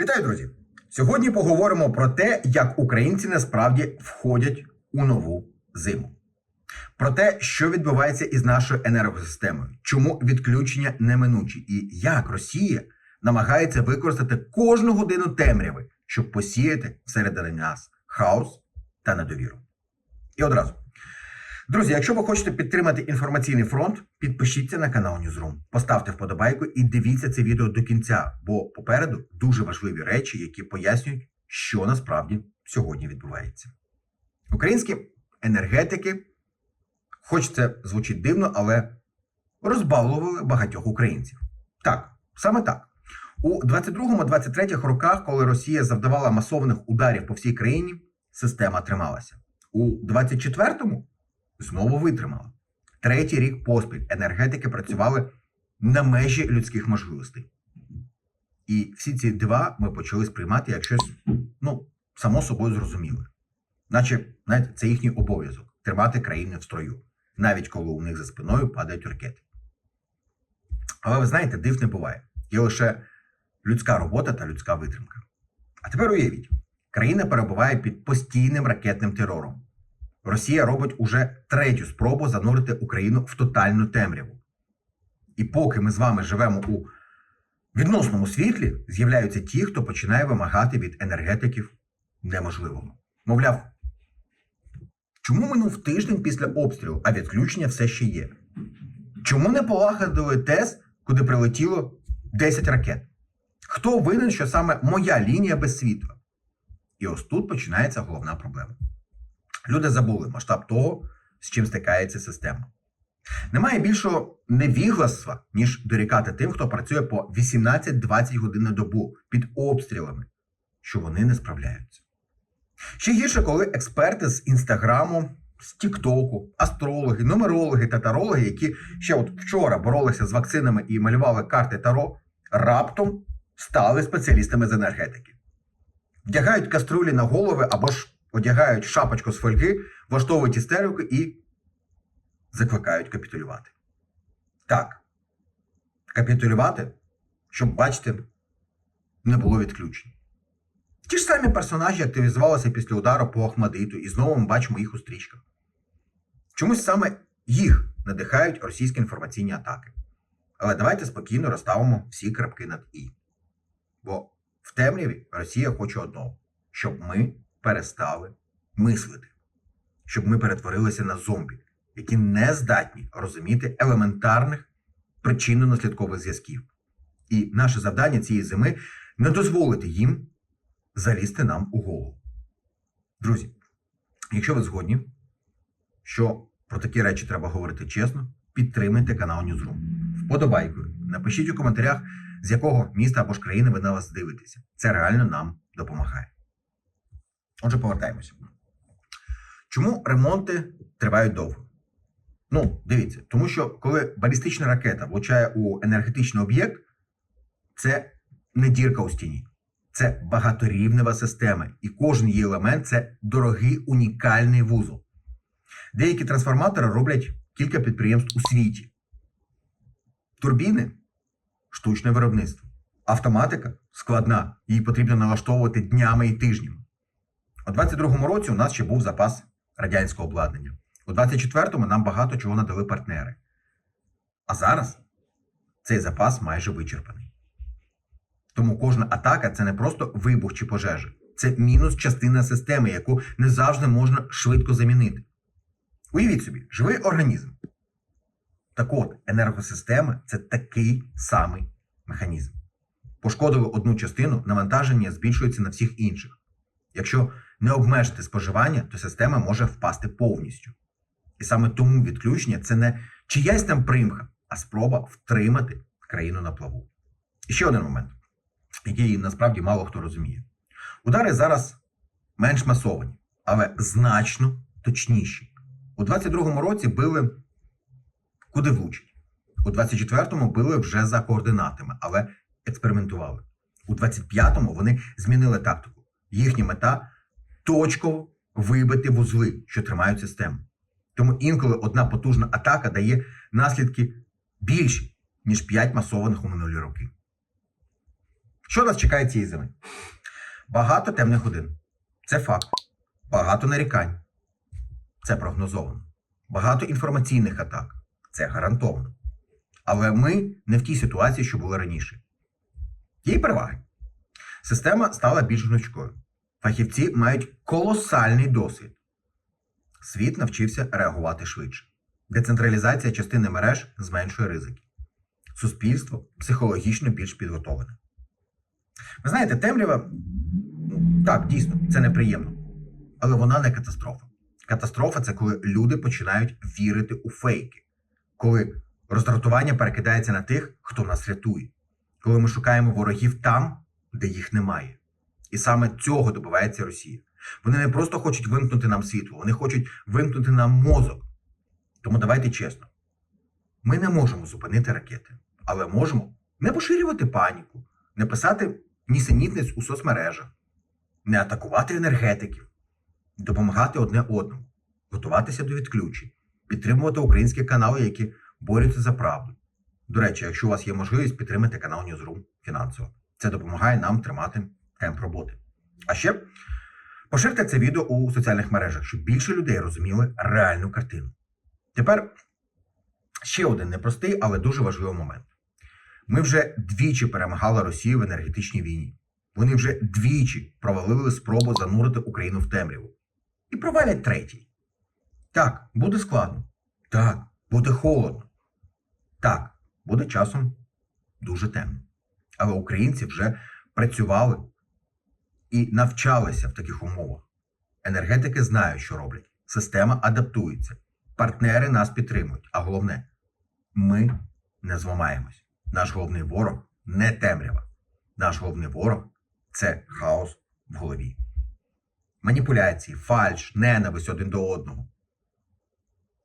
Вітаю, друзі! Сьогодні поговоримо про те, як українці насправді входять у нову зиму. Про те, що відбувається із нашою енергосистемою, чому відключення неминучі і як Росія намагається використати кожну годину темряви, щоб посіяти всередині нас хаос та недовіру. І одразу. Друзі, якщо ви хочете підтримати інформаційний фронт, підпишіться на канал Newsroom, поставте вподобайку і дивіться це відео до кінця, бо попереду дуже важливі речі, які пояснюють, що насправді сьогодні відбувається. Українські енергетики, хоч це звучить дивно, але розбавлювали багатьох українців. Так, саме так. У 22-23 роках, коли Росія завдавала масованих ударів по всій країні, система трималася. У 24-му знову витримала. Третій рік поспіль енергетики працювали на межі людських можливостей. І всі ці дива ми почали сприймати як щось, само собою зрозуміле. Наче, знаєте, це їхній обов'язок – тримати країни в строю, навіть коли у них за спиною падають ракети. Але ви знаєте, див не буває. Є лише людська робота та людська витримка. А тепер уявіть, країна перебуває під постійним ракетним терором. Росія робить уже третю спробу занурити Україну в тотальну темряву. І поки ми з вами живемо у відносному світлі, з'являються ті, хто починає вимагати від енергетиків неможливого. Мовляв, чому минув тиждень після обстрілу, а відключення все ще є? Чому не полагодили ТЕС, куди прилетіло 10 ракет? Хто винен, що саме моя лінія без світла? І ось тут починається головна проблема. Люди забули масштаб того, з чим стикається система. Немає більшого невігластва, ніж дорікати тим, хто працює по 18-20 годин на добу під обстрілами, що вони не справляються. Ще гірше, коли експерти з Інстаграму, з Тіктоку, астрологи, нумерологи та тарологи, які ще вчора боролися з вакцинами і малювали карти Таро, раптом стали спеціалістами з енергетики. Вдягають каструлі на голови або ж одягають шапочку з фольги, влаштовують істерику і закликають капітулювати. Так, капітулювати, щоб, бачите, не було відключень. Ті ж самі персонажі активізувалися після удару по Охмадиту, і знову ми бачимо їх у стрічках. Чомусь саме їх надихають російські інформаційні атаки. Але давайте спокійно розставимо всі крапки над «і». Бо в темряві Росія хоче одного – щоб ми перестали мислити. Щоб ми перетворилися на зомбі, які не здатні розуміти елементарних причинно-наслідкових зв'язків. І наше завдання цієї зими – не дозволити їм залізти нам у голову. Друзі, якщо ви згодні, що про такі речі треба говорити чесно, підтримайте канал Newsroom. Вподобайкою. Напишіть у коментарях, з якого міста або ж країни ви на вас дивитеся. Це реально нам допомагає. Отже, повертаємося. Чому ремонти тривають довго? Дивіться, тому що коли балістична ракета влучає у енергетичний об'єкт, це не дірка у стіні. Це багаторівнева система, і кожен її елемент – це дорогий унікальний вузол. Деякі трансформатори роблять кілька підприємств у світі. Турбіни – штучне виробництво. Автоматика – складна, її потрібно налаштовувати днями і тижнями. У 22-му році у нас ще був запас радянського обладнання. У 24-му нам багато чого надали партнери. А зараз цей запас майже вичерпаний. Тому кожна атака – це не просто вибух чи пожежа. Це мінус частина системи, яку не завжди можна швидко замінити. Уявіть собі, живий організм. Так от, енергосистема – це такий самий механізм. Пошкодили одну частину, навантаження збільшується на всіх інших. Якщо не обмежити споживання, то система може впасти повністю. І саме тому відключення – це не чиясь там примха, а спроба втримати країну на плаву. І ще один момент, який насправді мало хто розуміє. Удари зараз менш масовані, але значно точніші. У 22-му році били куди влучить. У 24-му били вже за координатами, але експериментували. У 25-му вони змінили тактику. Їхня мета – точково вибити вузли, що тримають систему. Тому інколи одна потужна атака дає наслідки більші, ніж 5 масованих у минулі роки. Що нас чекає цієї зими? Багато темних годин. Це факт. Багато нарікань. Це прогнозовано. Багато інформаційних атак. Це гарантовано. Але ми не в тій ситуації, що було раніше. Є й переваги. Система стала більш гнучкою. Фахівці мають колосальний досвід. Світ навчився реагувати швидше. Децентралізація частини мереж зменшує ризики. Суспільство психологічно більш підготовлене. Ви знаєте, темрява, так, дійсно, це неприємно. Але вона не катастрофа. Катастрофа – це коли люди починають вірити у фейки. Коли роздратування перекидається на тих, хто нас рятує. Коли ми шукаємо ворогів там, де їх немає. І саме цього добивається Росія. Вони не просто хочуть вимкнути нам світло, вони хочуть вимкнути нам мозок. Тому давайте чесно. Ми не можемо зупинити ракети, але можемо не поширювати паніку, не писати нісенітниць у соцмережах, не атакувати енергетиків, допомагати одне одному, готуватися до відключень, підтримувати українські канали, які борються за правду. До речі, якщо у вас є можливість, підтримати канал Newsroom фінансово. Це допомагає нам тримати темп роботи. А ще поширте це відео у соціальних мережах, щоб більше людей розуміли реальну картину. Тепер ще один непростий, але дуже важливий момент. Ми вже двічі перемагали Росію в енергетичній війні. Вони вже двічі провалили спробу занурити Україну в темряву. І провалять третій. Так, буде складно. Так, буде холодно. Так, буде часом дуже темно. Але українці вже працювали і навчалися в таких умовах. Енергетики знають, що роблять. Система адаптується. Партнери нас підтримують. А головне, ми не зламаємось. Наш головний ворог не темрява. Наш головний ворог – це хаос в голові. Маніпуляції, фальш, ненависть один до одного.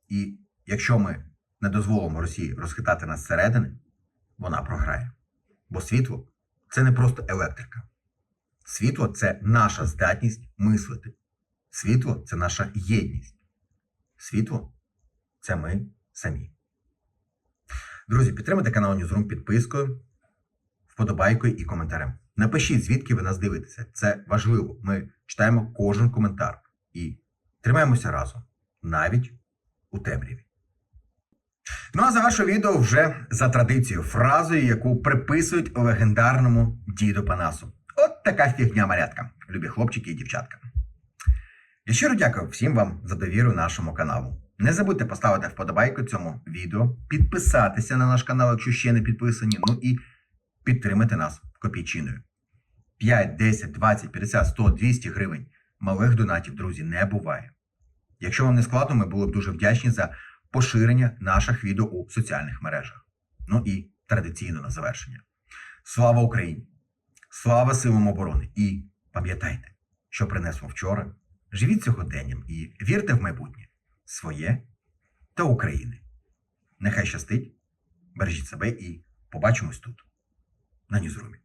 І якщо ми не дозволимо Росії розхитати нас зсередини, вона програє. Бо світло – це не просто електрика. Світло – це наша здатність мислити. Світло – це наша єдність. Світло – це ми самі. Друзі, підтримайте канал Newsroom підпискою, вподобайкою і коментарем. Напишіть, звідки ви нас дивитеся. Це важливо. Ми читаємо кожен коментар. І тримаємося разом. Навіть у темряві. Ну а завершу відео вже за традицією, фразою, яку приписують легендарному діду Панасу. От така фігня, малятка, любі хлопчики і дівчатка. Я щиро дякую всім вам за довіру нашому каналу. Не забудьте поставити вподобайку цьому відео, підписатися на наш канал, якщо ще не підписані, ну і підтримати нас копійчиною. 5, 10, 20, 50, 100, 200 гривень. Малих донатів, друзі, не буває. Якщо вам не складно, ми були б дуже вдячні за поширення наших відео у соціальних мережах. Ну і традиційно на завершення. Слава Україні! Слава силам оборони! І пам'ятайте, що принесло вчора, живіть сьогоденням і вірте в майбутнє своє та України. Нехай щастить, бережіть себе і побачимось тут, на Ньюзрумі.